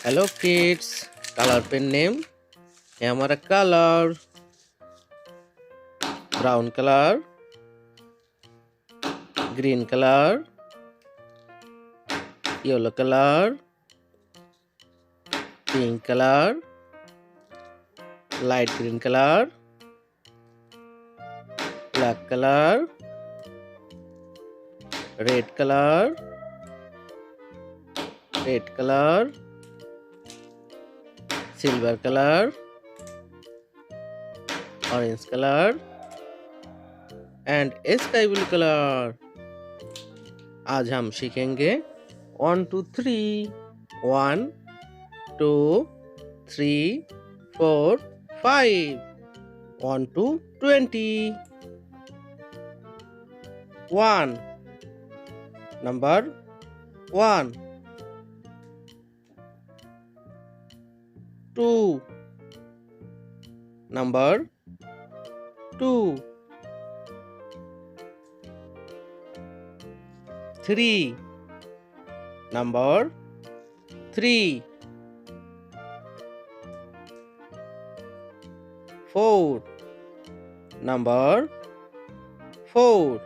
Hello kids, color pen name. Hammer color, brown color, green color, yellow color, pink color, light green color, black color, red color, silver color, orange color and sky blue color. आज हम सीखेंगे 1 2 3 1 2 3 4 5 1 to 20. 1 number 1 2 number 2 3 number 3 4 number 4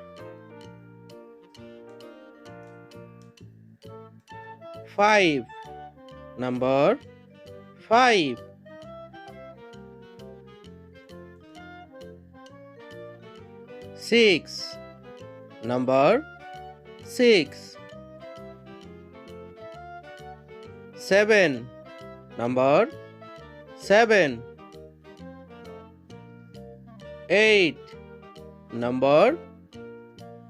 5 number 5 6 number 6 7 number 7 8 number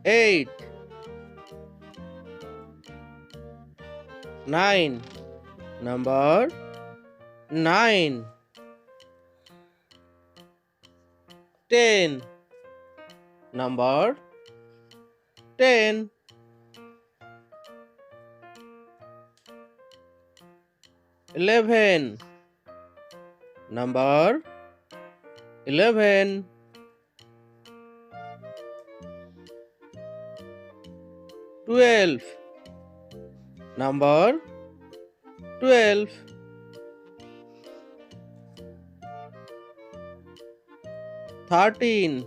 8 9 number 9 10 number 10 11 number 11 12 number 12 13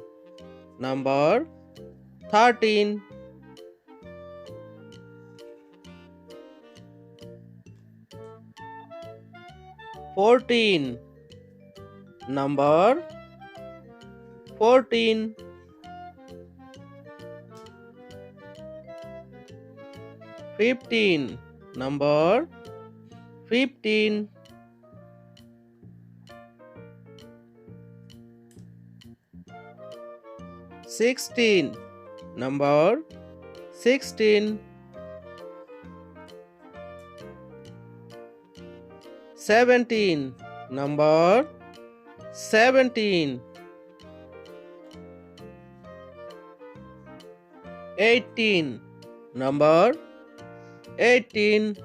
number 13 14 number 14 15 number 15 16 number 16 17 number 17 18 number 18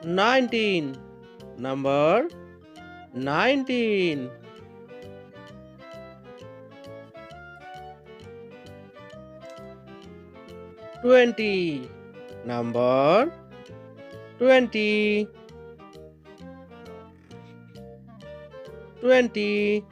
19 number 19 20 number 20 20